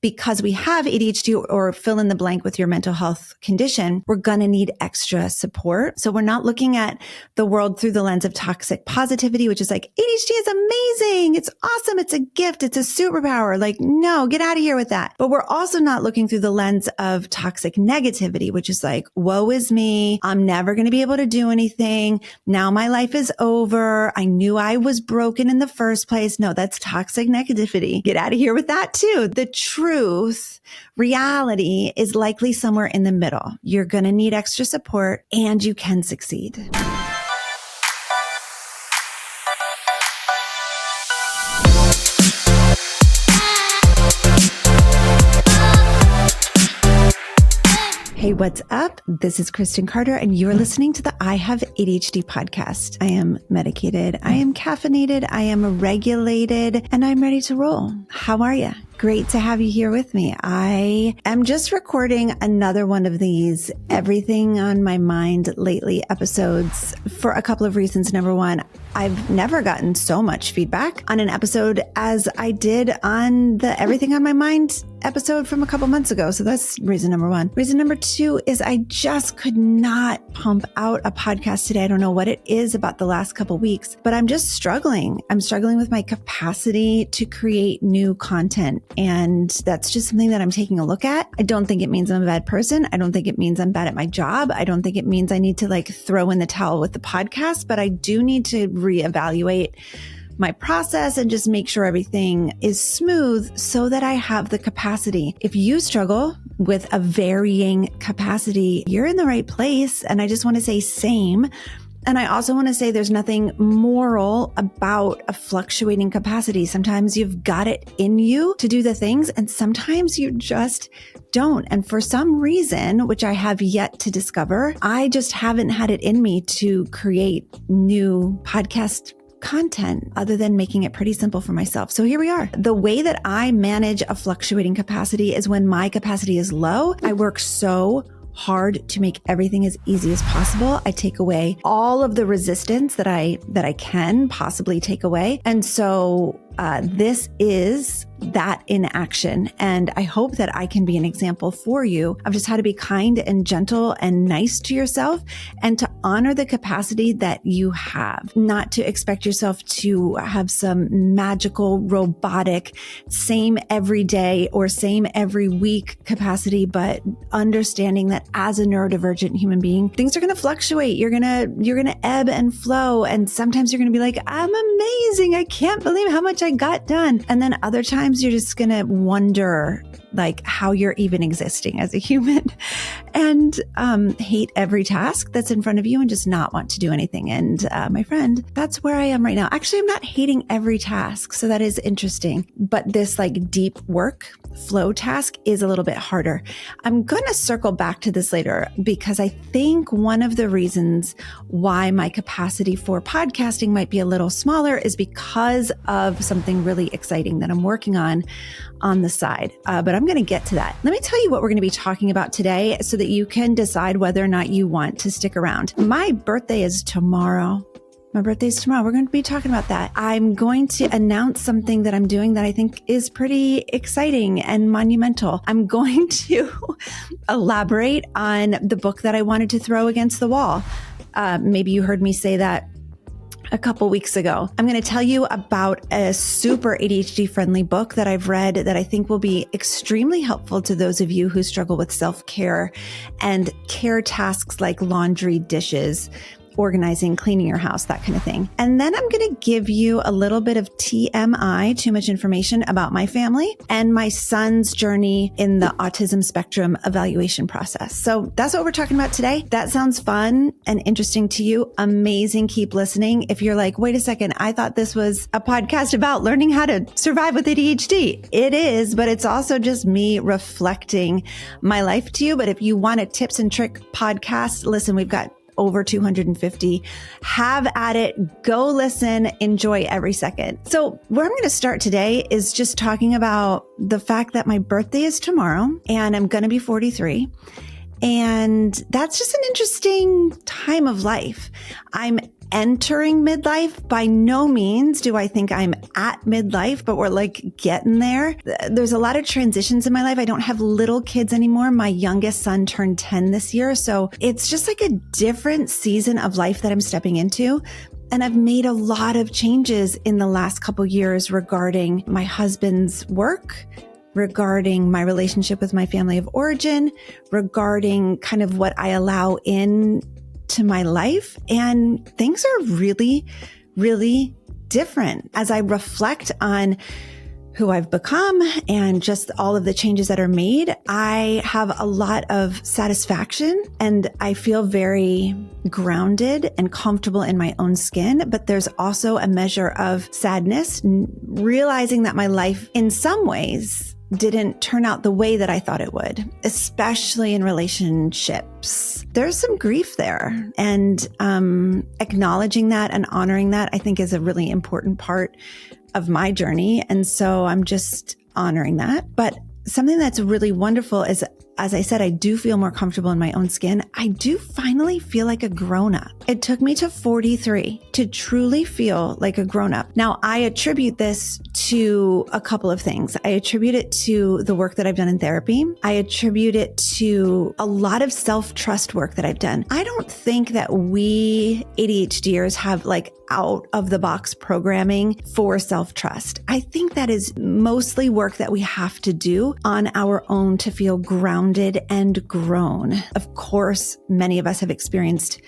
because we have ADHD or fill in the blank with your mental health condition, we're going to need extra support. So we're not looking at the world through the lens of toxic positivity, which is like, ADHD is amazing. It's awesome. It's a gift. It's a superpower. Like, no, get out of here with that. But we're also not looking through the lens of toxic negativity, which is like, woe is me. I'm never going to be able to do anything. Now my life is over. I knew I was broken in the first place. No, that's toxic negativity. Get out of here with that too. The truth, reality is likely somewhere in the middle. You're going to need extra support and you can succeed. Hey, what's up? This is Kristen Carter, and you're listening to the I Have ADHD podcast. I am medicated, I am caffeinated, I am regulated, and I'm ready to roll. How are you? Great to have you here with me. I am just recording another one of these everything on my mind lately episodes for a couple of reasons. Number one, I've never gotten so much feedback on an episode as I did on the everything on my mind episode from a couple months ago. So that's reason number one. Reason number two is I just could not pump out a podcast today. I don't know what it is about the last couple weeks, but I'm just struggling. I'm struggling with my capacity to create new content. And that's just something that I'm taking a look at. I don't think it means I'm a bad person. I don't think it means I'm bad at my job. I don't think it means I need to like throw in the towel with the podcast, but I do need to reevaluate my process and just make sure everything is smooth so that I have the capacity. If you struggle with a varying capacity, you're in the right place. And I just want to say same. And I also want to say there's nothing moral about a fluctuating capacity. Sometimes you've got it in you to do the things, and sometimes you just don't. And for some reason, which I have yet to discover, I just haven't had it in me to create new podcast content other than making it pretty simple for myself. So here we are. The way that I manage a fluctuating capacity is when my capacity is low, I work so hard to make everything as easy as possible. I take away all of the resistance that I can possibly take away. And so this is that in action. And I hope that I can be an example for you of just how to be kind and gentle and nice to yourself and to honor the capacity that you have, not to expect yourself to have some magical, robotic, same every day or same every week capacity, but understanding that as a neurodivergent human being, things are going to fluctuate. You're going to ebb and flow. And sometimes you're going to be like, I'm amazing. I can't believe how much I got done. And then other times you're just going to wonder like how you're even existing as a human and hate every task that's in front of you and just not want to do anything. And my friend, that's where I am right now. Actually, I'm not hating every task. So that is interesting. But this like deep work flow task is a little bit harder. I'm going to circle back to this later because I think one of the reasons why my capacity for podcasting might be a little smaller is because of something really exciting that I'm working on the side. But I'm going to get to that. Let me tell you what we're going to be talking about today so that you can decide whether or not you want to stick around. My birthday is tomorrow. We're going to be talking about that. I'm going to announce something that I'm doing that I think is pretty exciting and monumental. I'm going to elaborate on the book that I wanted to throw against the wall. Maybe you heard me say that a couple weeks ago. I'm going to tell you about a super ADHD-friendly book that I've read that I think will be extremely helpful to those of you who struggle with self-care and care tasks like laundry, dishes, organizing, cleaning your house, that kind of thing. And then I'm going to give you a little bit of TMI, too much information about my family and my son's journey in the autism spectrum evaluation process. So that's what we're talking about today. That sounds fun and interesting to you. Amazing. Keep listening. If you're like, wait a second, I thought this was a podcast about learning how to survive with ADHD. It is, but it's also just me reflecting my life to you. But if you want a tips and trick podcast, listen, we've got over 250. Have at it. Go listen. Enjoy every second. So where I'm going to start today is just talking about the fact that my birthday is tomorrow and I'm going to be 43. And that's just an interesting time of life. I'm entering midlife. By no means do I think I'm at midlife, but we're like getting there. There's a lot of transitions in my life. I don't have little kids anymore. My youngest son turned 10 this year. So it's just like a different season of life that I'm stepping into. And I've made a lot of changes in the last couple years regarding my husband's work, regarding my relationship with my family of origin, regarding kind of what I allow in to my life. And things are really, really different as I reflect on who I've become and just all of the changes that are made. I have a lot of satisfaction and I feel very grounded and comfortable in my own skin. But there's also a measure of sadness, realizing that my life in some ways didn't turn out the way that I thought it would, especially in relationships. There's some grief there, and acknowledging that and honoring that, I think, is a really important part of my journey. And so I'm just honoring that. But something that's really wonderful is, as I said, I do feel more comfortable in my own skin. I do finally feel like a grown-up. It took me to 43 to truly feel like a grown-up. Now, I attribute this to a couple of things. I attribute it to the work that I've done in therapy. I attribute it to a lot of self-trust work that I've done. I don't think that we ADHDers have like out of the box programming for self-trust. I think that is mostly work that we have to do on our own to feel grounded and grown. Of course, many of us have experienced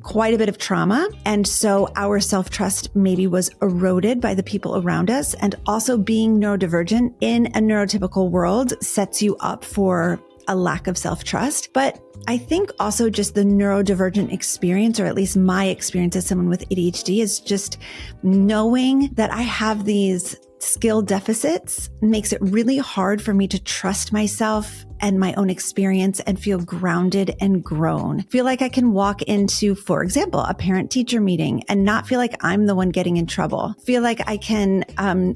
quite a bit of trauma. And so our self-trust maybe was eroded by the people around us. And also being neurodivergent in a neurotypical world sets you up for a lack of self-trust. But I think also just the neurodivergent experience, or at least my experience as someone with ADHD, is just knowing that I have these skill deficits makes it really hard for me to trust myself and my own experience and feel grounded and grown. Feel like I can walk into, for example, a parent-teacher meeting and not feel like I'm the one getting in trouble. Feel like I can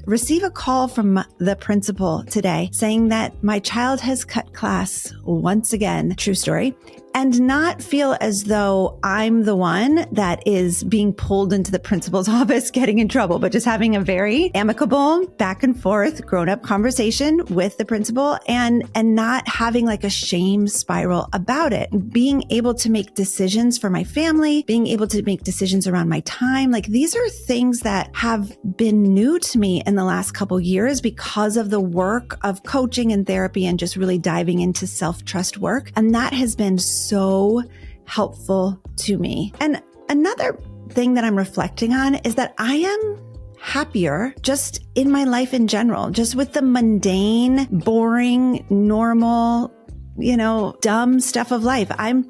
receive a call from the principal today saying that my child has cut class once again, true story, and not feel as though I'm the one that is being pulled into the principal's office getting in trouble, but just having a very amicable back and forth grown-up conversation with the principal and not having like a shame spiral about it. Being able to make decisions for my family, being able to make decisions around my time. Like these are things that have been new to me in the last couple years because of the work of coaching and therapy and just really diving into self-trust work. And that has been so helpful to me. And another thing that I'm reflecting on is that I am happier just in my life in general, just with the mundane, boring, normal, dumb stuff of life. I'm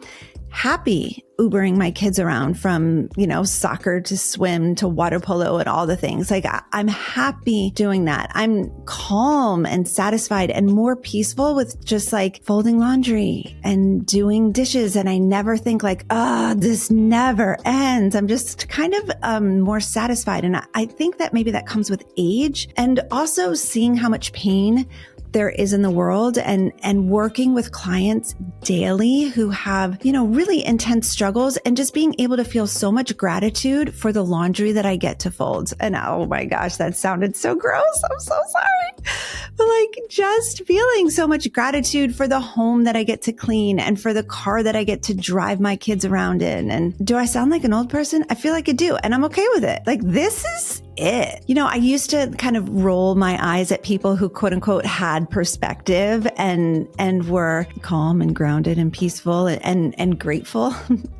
happy Ubering my kids around from, soccer to swim to water polo and all the things. Like I'm happy doing that. I'm calm and satisfied and more peaceful with just like folding laundry and doing dishes. And I never think like, this never ends. I'm just kind of more satisfied. And I think that maybe that comes with age and also seeing how much pain there is in the world and working with clients daily who have, really intense struggles and just being able to feel so much gratitude for the laundry that I get to fold. And oh my gosh, that sounded so gross. I'm so sorry. But like just feeling so much gratitude for the home that I get to clean and for the car that I get to drive my kids around in. And do I sound like an old person? I feel like I do. And I'm okay with it. Like this is it. I used to kind of roll my eyes at people who quote unquote had perspective and were calm and grounded and peaceful and grateful.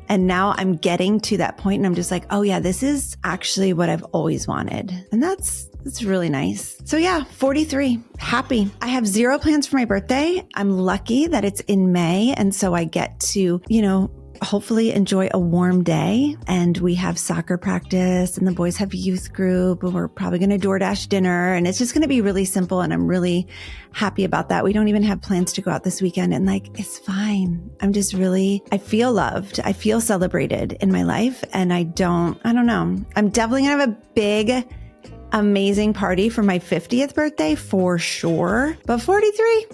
And now I'm getting to that point and I'm just like, oh yeah, this is actually what I've always wanted. And that's really nice. So yeah, 43, happy. I have zero plans for my birthday. I'm lucky that it's in May. And so I get to, hopefully enjoy a warm day. And we have soccer practice and the boys have youth group and we're probably going to DoorDash dinner and it's just going to be really simple. And I'm really happy about that. We don't even have plans to go out this weekend and it's fine. I feel loved. I feel celebrated in my life. And I don't know. I'm definitely going to have a big, amazing party for my 50th birthday for sure. But 43,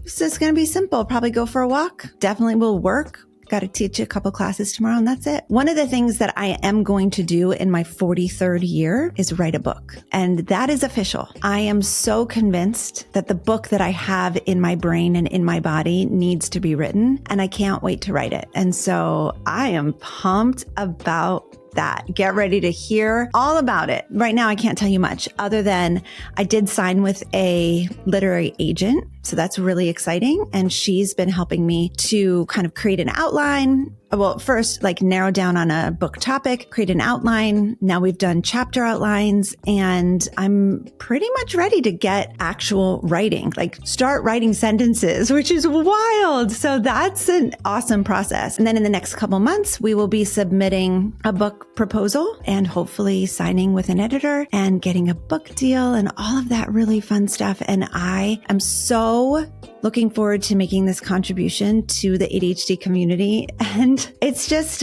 it's just going to be simple. Probably go for a walk. Definitely will work. Got to teach a couple classes tomorrow and that's it. One of the things that I am going to do in my 43rd year is write a book. And that is official. I am so convinced that the book that I have in my brain and in my body needs to be written, and I can't wait to write it. And so I am pumped about that. Get ready to hear all about it. Right now, I can't tell you much other than I did sign with a literary agent. So that's really exciting. And she's been helping me to kind of create an outline. Well, first, like narrow down on a book topic, create an outline. Now we've done chapter outlines and I'm pretty much ready to get actual writing, like start writing sentences, which is wild. So that's an awesome process. And then in the next couple months, we will be submitting a book proposal and hopefully signing with an editor and getting a book deal and all of that really fun stuff. And I am so looking forward to making this contribution to the ADHD community. And it's just,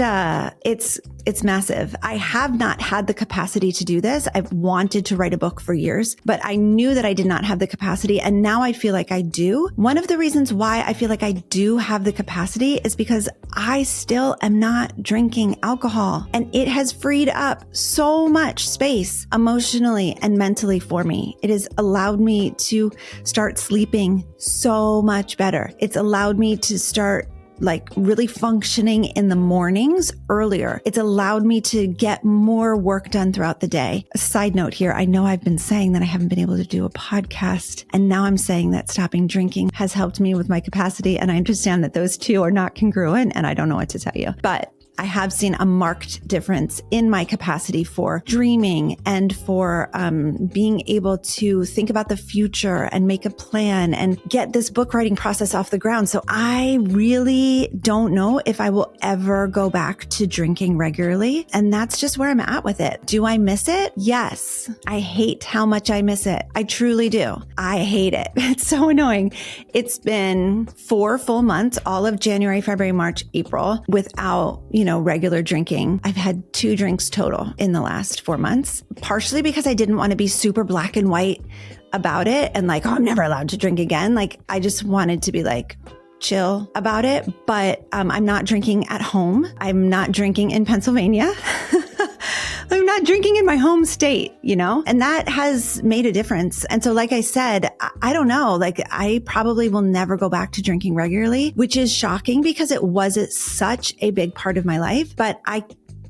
it's massive. I have not had the capacity to do this. I've wanted to write a book for years, but I knew that I did not have the capacity. And now I feel like I do. One of the reasons why I feel like I do have the capacity is because I still am not drinking alcohol, and it has freed up so much space emotionally and mentally for me. It has allowed me to start sleeping so much better. It's allowed me to start like really functioning in the mornings earlier. It's allowed me to get more work done throughout the day. A side note here, I know I've been saying that I haven't been able to do a podcast, and now I'm saying that stopping drinking has helped me with my capacity. And I understand that those two are not congruent, and I don't know what to tell you. But I have seen a marked difference in my capacity for dreaming and for being able to think about the future and make a plan and get this book writing process off the ground. So I really don't know if I will ever go back to drinking regularly. And that's just where I'm at with it. Do I miss it? Yes. I hate how much I miss it. I truly do. I hate it. It's so annoying. It's been 4 full months, all of January, February, March, April, without, regular drinking. I've had 2 drinks total in the last 4 months, partially because I didn't want to be super black and white about it and like, oh, I'm never allowed to drink again. Like, I just wanted to be like, chill about it. But I'm not drinking at home. I'm not drinking in Pennsylvania. I'm not drinking in my home state, and that has made a difference. And so, like I said, I don't know, like I probably will never go back to drinking regularly, which is shocking because it was such a big part of my life, but I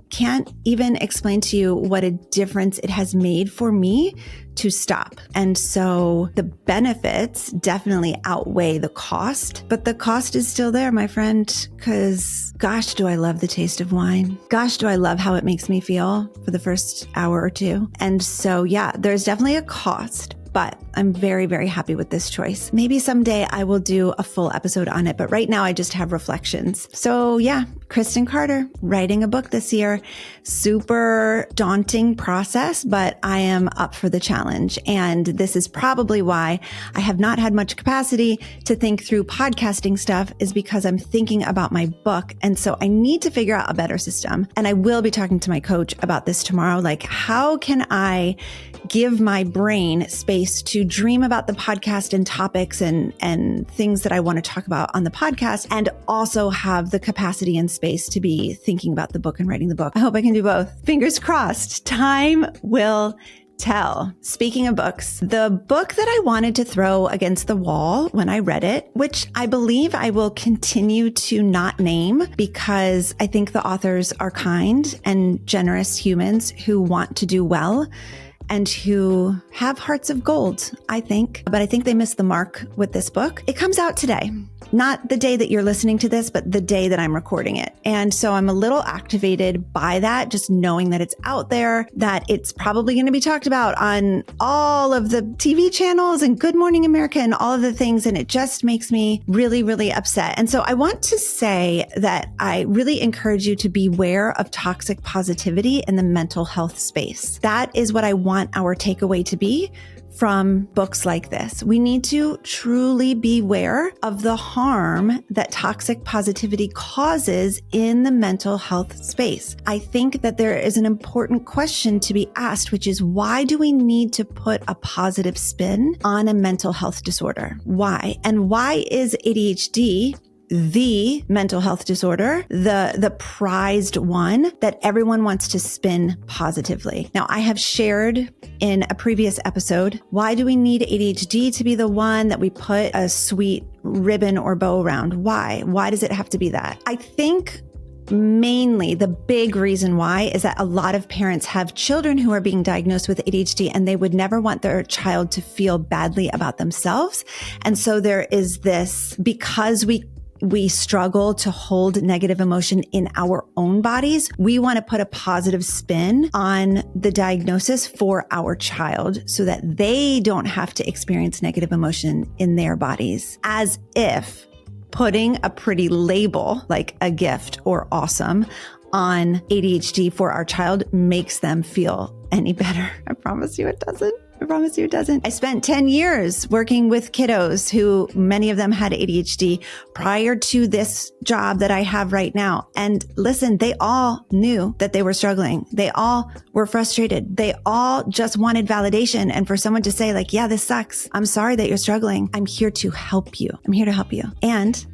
can't even explain to you what a difference it has made for me to stop. And so the benefits definitely outweigh the cost, but the cost is still there, my friend, because gosh, do I love the taste of wine. Gosh, do I love how it makes me feel for the first hour or two. And so, yeah, there's definitely a cost, but I'm very, very happy with this choice. Maybe someday I will do a full episode on it, but right now I just have reflections. So yeah, Kristen Carter, writing a book this year, super daunting process, but I am up for the challenge. And this is probably why I have not had much capacity to think through podcasting stuff, is because I'm thinking about my book. And so I need to figure out a better system. And I will be talking to my coach about this tomorrow. Like, how can I give my brain space to dream about the podcast and topics and things that I want to talk about on the podcast, and also have the capacity and space to be thinking about the book and writing the book. I hope I can do both. Fingers crossed. Time will tell. Speaking of books, the book that I wanted to throw against the wall when I read it, which I believe I will continue to not name because I think the authors are kind and generous humans who want to do well and who have hearts of gold, I think. But I think they missed the mark with this book. It comes out today. Not the day that you're listening to this, but the day that I'm recording it. And so I'm a little activated by that, just knowing that it's out there, that it's probably going to be talked about on all of the TV channels and Good Morning America and all of the things. And it just makes me really, really upset. And so I want to say that I really encourage you to beware of toxic positivity in the mental health space. That is what I want our takeaway to be from books like this. We need to truly beware of the harm that toxic positivity causes in the mental health space. I think that there is an important question to be asked, which is, why do we need to put a positive spin on a mental health disorder? Why? And why is ADHD the mental health disorder, the prized one that everyone wants to spin positively. Now, I have shared in a previous episode, why do we need ADHD to be the one that we put a sweet ribbon or bow around? Why? Why does it have to be that? I think mainly the big reason why is that a lot of parents have children who are being diagnosed with ADHD and they would never want their child to feel badly about themselves. And so there is this, because we struggle to hold negative emotion in our own bodies, we want to put a positive spin on the diagnosis for our child so that they don't have to experience negative emotion in their bodies, as if putting a pretty label like a gift or awesome on ADHD for our child makes them feel any better. I promise you it doesn't. I promise you it doesn't. I spent 10 years working with kiddos who many of them had ADHD prior to this job that I have right now. And listen, they all knew that they were struggling. They all were frustrated. They all just wanted validation. And for someone to say like, yeah, this sucks. I'm sorry that you're struggling. I'm here to help you. I'm here to help you. And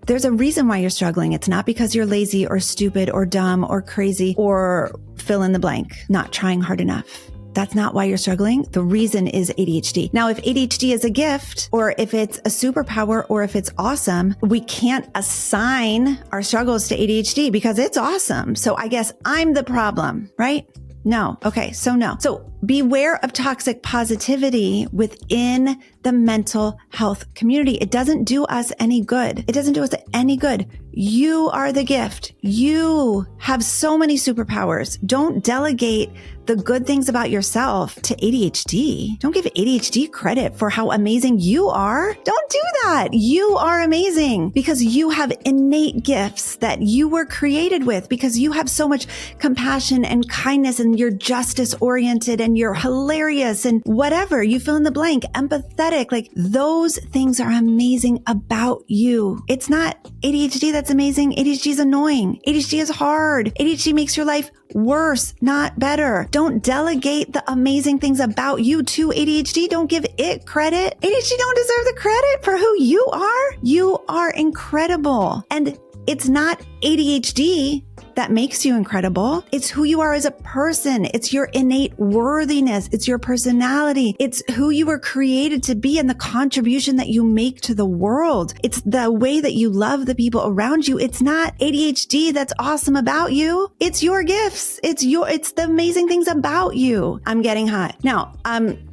there's a reason why you're struggling. It's not because you're lazy or stupid or dumb or crazy or fill in the blank, not trying hard enough. That's not why you're struggling. The reason is ADHD. Now, if ADHD is a gift or if it's a superpower or if it's awesome, we can't assign our struggles to ADHD because it's awesome. So I guess I'm the problem, right? No. Okay. So no. So beware of toxic positivity within the mental health community. It doesn't do us any good. It doesn't do us any good. You are the gift. You have so many superpowers. Don't delegate the good things about yourself to ADHD. Don't give ADHD credit for how amazing you are. Don't do that. You are amazing because you have innate gifts that you were created with, because you have so much compassion and kindness and you're justice oriented and you're hilarious and whatever, you fill in the blank, empathetic. Like those things are amazing about you. It's not ADHD that's amazing. ADHD is annoying. ADHD is hard. ADHD makes your life worse, not better. Don't delegate the amazing things about you to ADHD. Don't give it credit. ADHD don't deserve the credit for who you are. You are incredible. And it's not ADHD that makes you incredible. It's who you are as a person. It's your innate worthiness. It's your personality. It's who you were created to be and the contribution that you make to the world. It's the way that you love the people around you. It's not ADHD that's awesome about you. It's your gifts. It's the amazing things about you. I'm getting hot. Now,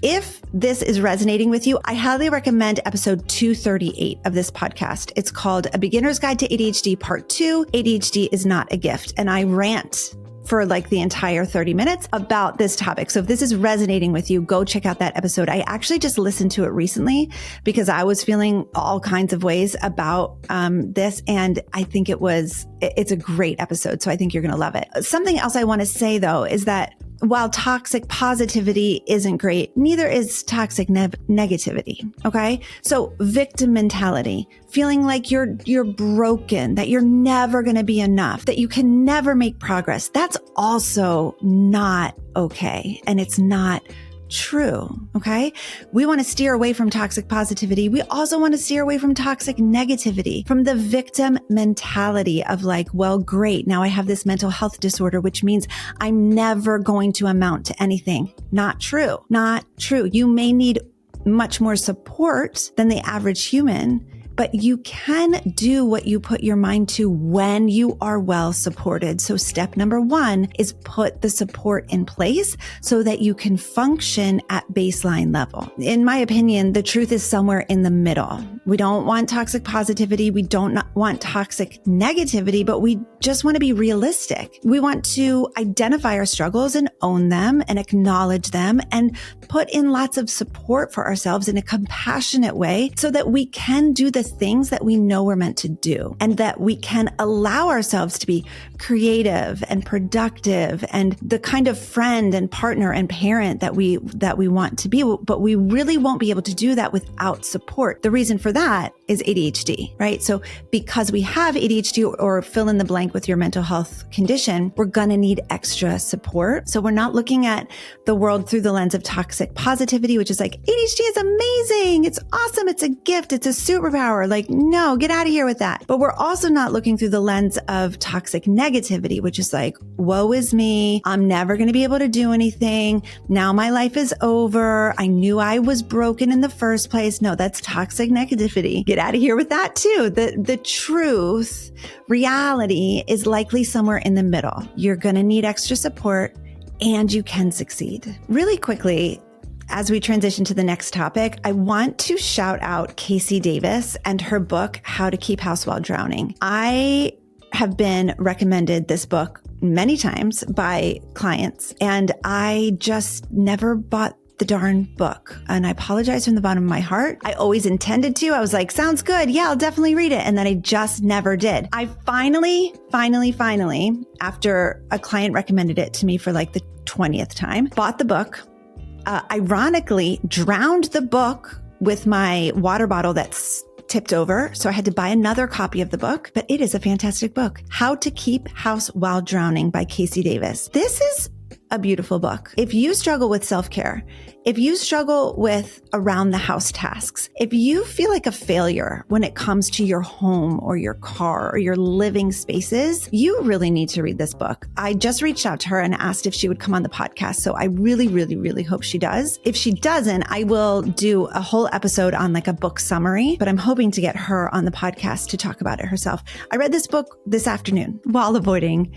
if this is resonating with you, I highly recommend episode 238 of this podcast. It's called A Beginner's Guide to ADHD Part 2. ADHD is not a gift. And I rant for like the entire 30 minutes about this topic. So if this is resonating with you, go check out that episode. I actually just listened to it recently because I was feeling all kinds of ways about this. And I think it's a great episode. So I think you're going to love it. Something else I want to say though, is that while toxic positivity isn't great, neither is toxic negativity. Okay. So victim mentality, feeling like you're broken, that you're never going to be enough, that you can never make progress. That's also not okay. And it's not true. Okay. We want to steer away from toxic positivity. We also want to steer away from toxic negativity, from the victim mentality of like, well, great. Now I have this mental health disorder, which means I'm never going to amount to anything. Not true. Not true. You may need much more support than the average human, but you can do what you put your mind to when you are well supported. So step number 1 is put the support in place so that you can function at baseline level. In my opinion, the truth is somewhere in the middle. We don't want toxic positivity. We don't want toxic negativity, but we just want to be realistic. We want to identify our struggles and own them and acknowledge them and put in lots of support for ourselves in a compassionate way so that we can do the things that we know we're meant to do and that we can allow ourselves to be creative and productive and the kind of friend and partner and parent that we want to be. But we really won't be able to do that without support. The reason for that is ADHD, right? So because we have ADHD or fill in the blank with your mental health condition, we're going to need extra support. So we're not looking at the world through the lens of toxic positivity, which is like, ADHD is amazing. It's awesome. It's a gift. It's a superpower. Like, no, get out of here with that. But we're also not looking through the lens of toxic negativity, which is like, woe is me. I'm never going to be able to do anything. Now my life is over. I knew I was broken in the first place. No, that's toxic negativity. Get out of here with that too. The truth, reality is likely somewhere in the middle. You're going to need extra support and you can succeed. Really quickly, as we transition to the next topic, I want to shout out Casey Davis and her book, How to Keep House While Drowning. I have been recommended this book many times by clients, and I just never bought the darn book. And I apologize from the bottom of my heart. I always intended to. I was like, sounds good. Yeah, I'll definitely read it. And then I just never did. I finally, after a client recommended it to me for like the 20th time, bought the book. Ironically, drowned the book with my water bottle that's tipped over. So I had to buy another copy of the book, but it is a fantastic book. How to Keep House While Drowning by Casey Davis. This is a beautiful book. If you struggle with self-care, if you struggle with around the house tasks, if you feel like a failure when it comes to your home or your car or your living spaces, you really need to read this book. I just reached out to her and asked if she would come on the podcast. So I really hope she does. If she doesn't, I will do a whole episode on like a book summary, but I'm hoping to get her on the podcast to talk about it herself. I read this book this afternoon while avoiding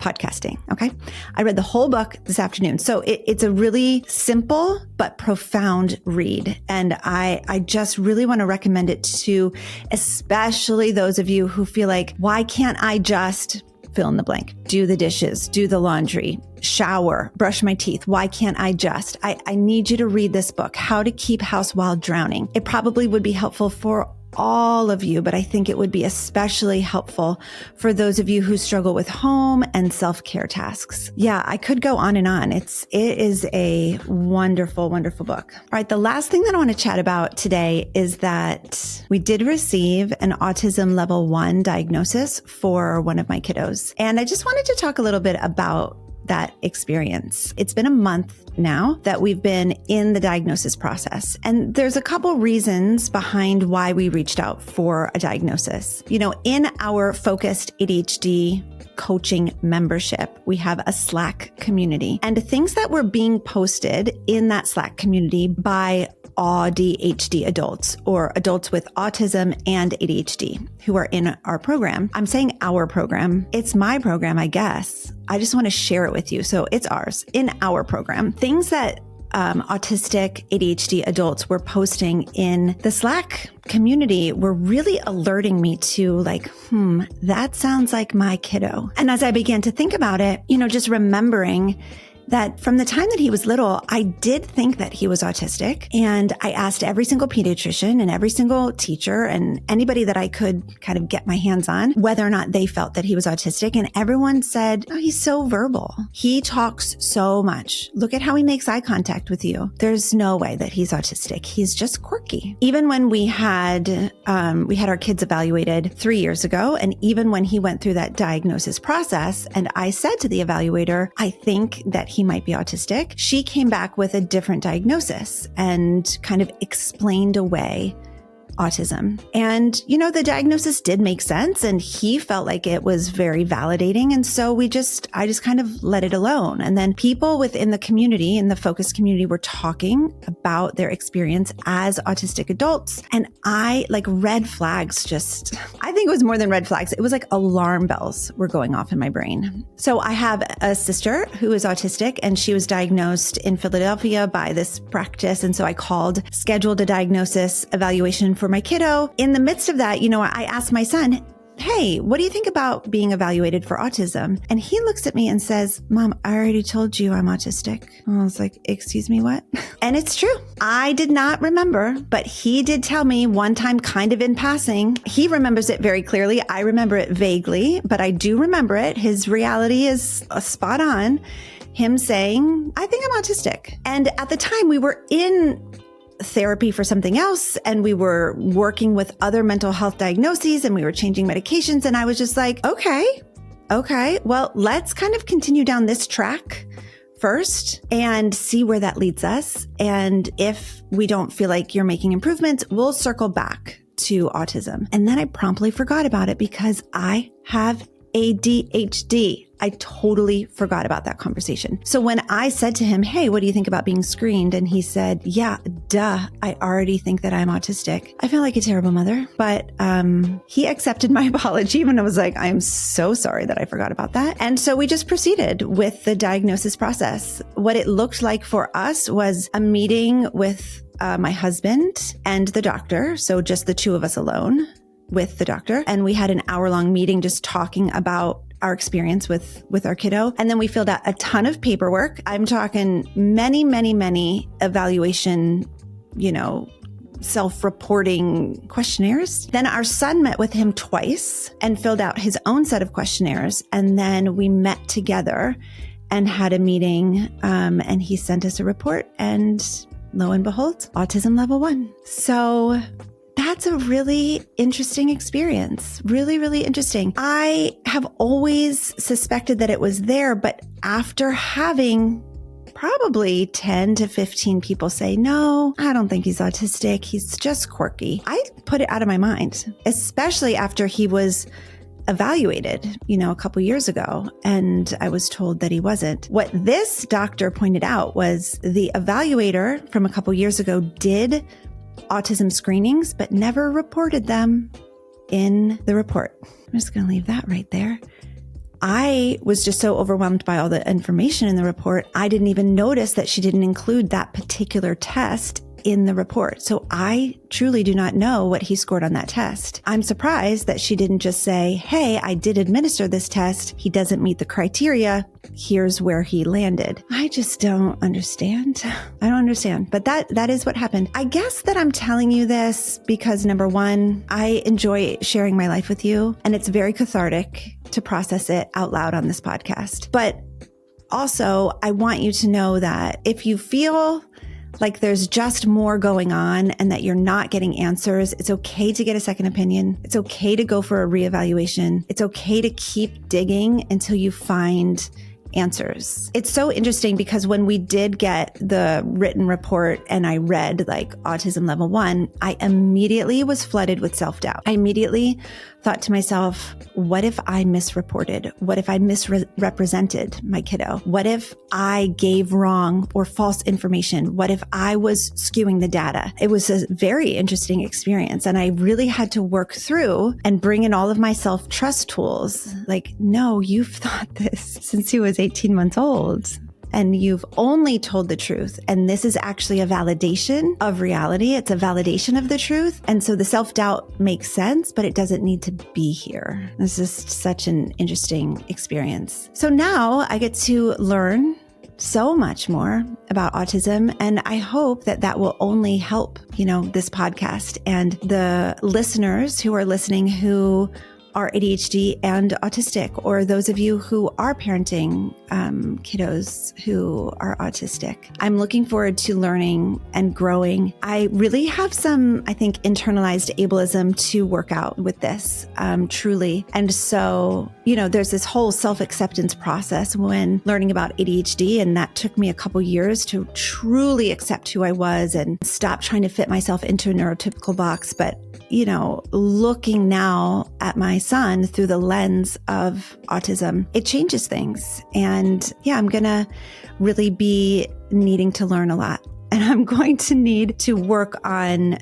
podcasting. Okay. I read the whole book this afternoon. So it's a really simple but profound read. And I just really want to recommend it to especially those of you who feel like, why can't I just fill in the blank, do the dishes, do the laundry, shower, brush my teeth? Why can't I just? I need you to read this book, How to Keep House While Drowning. It probably would be helpful for all of you, but I think it would be especially helpful for those of you who struggle with home and self-care tasks. Yeah, I could go on and on. It is a wonderful book. All right. The last thing that I want to chat about today is that we did receive an autism level 1 diagnosis for one of my kiddos. And I just wanted to talk a little bit about that experience. It's been a month now that we've been in the diagnosis process. And there's a couple reasons behind why we reached out for a diagnosis. You know, in our focused ADHD coaching membership, we have a Slack community, and things that were being posted in that Slack community by ADHD adults or adults with autism and ADHD who are in our program. I'm saying our program. It's my program, I guess. I just want to share it with you. So it's ours in our program. Things that autistic ADHD adults were posting in the Slack community were really alerting me to like, that sounds like my kiddo. And as I began to think about it, you know, just remembering that from the time that he was little, I did think that he was autistic. And I asked every single pediatrician and every single teacher and anybody that I could kind of get my hands on whether or not they felt that he was autistic. And everyone said, oh, he's so verbal. He talks so much. Look at how he makes eye contact with you. There's no way that he's autistic. He's just quirky. Even when we had our kids evaluated 3 years ago, and even when he went through that diagnosis process, and I said to the evaluator, I think that he might be autistic, she came back with a different diagnosis and kind of explained away autism. And, you know, the diagnosis did make sense and he felt like it was very validating. And so I just kind of let it alone. And then people within the community, in the focus community, were talking about their experience as autistic adults. And red flags I think it was more than red flags. It was like alarm bells were going off in my brain. So I have a sister who is autistic and she was diagnosed in Philadelphia by this practice. And so I scheduled a diagnosis evaluation for my kiddo. In the midst of that, you know, I asked my son, hey, what do you think about being evaluated for autism? And he looks at me and says, Mom, I already told you I'm autistic. And I was like, excuse me, what? And it's true. I did not remember, but he did tell me one time kind of in passing. He remembers it very clearly. I remember it vaguely, but I do remember it. His reality is spot on. Him saying, I think I'm autistic. And at the time we were in therapy for something else, and we were working with other mental health diagnoses, and we were changing medications. And I was just like, okay, well, let's kind of continue down this track first and see where that leads us. And if we don't feel like you're making improvements, we'll circle back to autism. And then I promptly forgot about it because I have ADHD. I totally forgot about that conversation. So when I said to him, hey, what do you think about being screened? And he said, yeah, duh, I already think that I'm autistic. I felt like a terrible mother, but he accepted my apology and I was like, I'm so sorry that I forgot about that. And so we just proceeded with the diagnosis process. What it looked like for us was a meeting with my husband and the doctor. So just the two of us alone with the doctor. And we had an hour-long meeting just talking about our experience with our kiddo. And then we filled out a ton of paperwork. I'm talking many evaluation, self-reporting questionnaires. Then our son met with him twice and filled out his own set of questionnaires. And then we met together and had a meeting. And he sent us a report, and lo and behold, autism level 1. So that's a really interesting experience. Really interesting. I have always suspected that it was there, but after having probably 10 to 15 people say, no, I don't think he's autistic. He's just quirky. I put it out of my mind, especially after he was evaluated, a couple years ago, and I was told that he wasn't. What this doctor pointed out was the evaluator from a couple years ago did autism screenings, but never reported them in the report. I'm just going to leave that right there. I was just so overwhelmed by all the information in the report. I didn't even notice that she didn't include that particular test in the report. So I truly do not know what he scored on that test. I'm surprised that she didn't just say, hey, I did administer this test. He doesn't meet the criteria. Here's where he landed. I just don't understand. I don't understand. But that is what happened. I guess that I'm telling you this because, number one, I enjoy sharing my life with you, and it's very cathartic to process it out loud on this podcast. But also, I want you to know that if you feel like there's just more going on and that you're not getting answers, it's okay to get a second opinion. It's okay to go for a reevaluation. It's okay to keep digging until you find answers. It's so interesting because when we did get the written report and I read like autism level 1, I immediately was flooded with self-doubt. I immediately thought to myself, what if I misreported? What if I misrepresented my kiddo? What if I gave wrong or false information? What if I was skewing the data? It was a very interesting experience. And I really had to work through and bring in all of my self-trust tools. Like, no, you've thought this since he was 18 months old. And you've only told the truth. And this is actually a validation of reality. It's a validation of the truth. And so the self-doubt makes sense, but it doesn't need to be here. It's just such an interesting experience. So now I get to learn so much more about autism. And I hope that that will only help, this podcast and the listeners who are listening who are ADHD and autistic, or those of you who are parenting kiddos who are autistic. I'm looking forward to learning and growing. I really have some, I think, internalized ableism to work out with this, truly. And so, there's this whole self-acceptance process when learning about ADHD, and that took me a couple years to truly accept who I was and stop trying to fit myself into a neurotypical box. But looking now at my son through the lens of autism, it changes things. And I'm going to really be needing to learn a lot. And I'm going to need to work on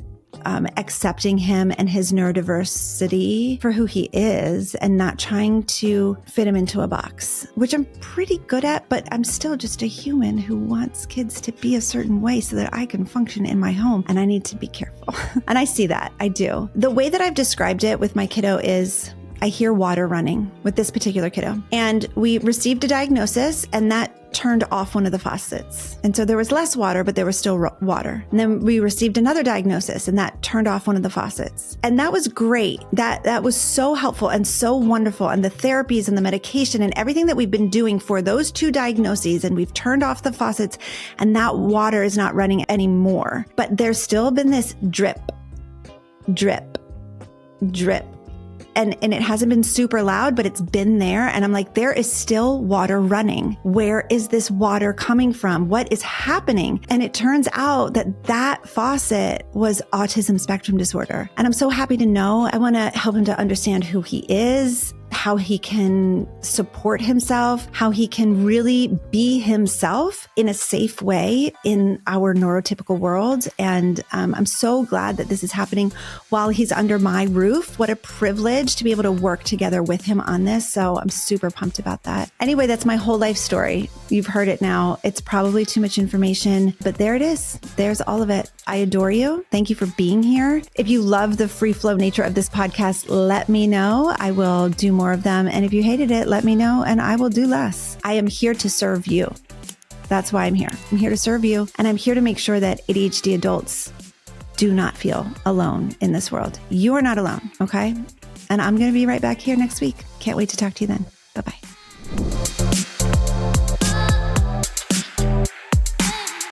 accepting him and his neurodiversity for who he is and not trying to fit him into a box, which I'm pretty good at, but I'm still just a human who wants kids to be a certain way so that I can function in my home. And I need to be careful. And I see that. I do. The way that I've described it with my kiddo is I hear water running with this particular kiddo. And we received a diagnosis, and that turned off one of the faucets. And so there was less water, but there was still water. And then we received another diagnosis, and that turned off one of the faucets. And that was great. That was so helpful and so wonderful. And the therapies and the medication and everything that we've been doing for those two diagnoses, and we've turned off the faucets, and that water is not running anymore. But there's still been this drip, drip, drip. And it hasn't been super loud, but it's been there. And I'm like, there is still water running. Where is this water coming from? What is happening? And it turns out that faucet was autism spectrum disorder. And I'm so happy to know. I want to help him to understand who he is, how he can support himself, how he can really be himself in a safe way in our neurotypical world. And I'm so glad that this is happening while he's under my roof. What a privilege to be able to work together with him on this. So I'm super pumped about that. Anyway, that's my whole life story. You've heard it now. It's probably too much information, but there it is. There's all of it. I adore you. Thank you for being here. If you love the free flow nature of this podcast, let me know. I will do more of them. And if you hated it, let me know and I will do less. I am here to serve you. That's why I'm here. I'm here to serve you. And I'm here to make sure that ADHD adults do not feel alone in this world. You are not alone. Okay. And I'm going to be right back here next week. Can't wait to talk to you then.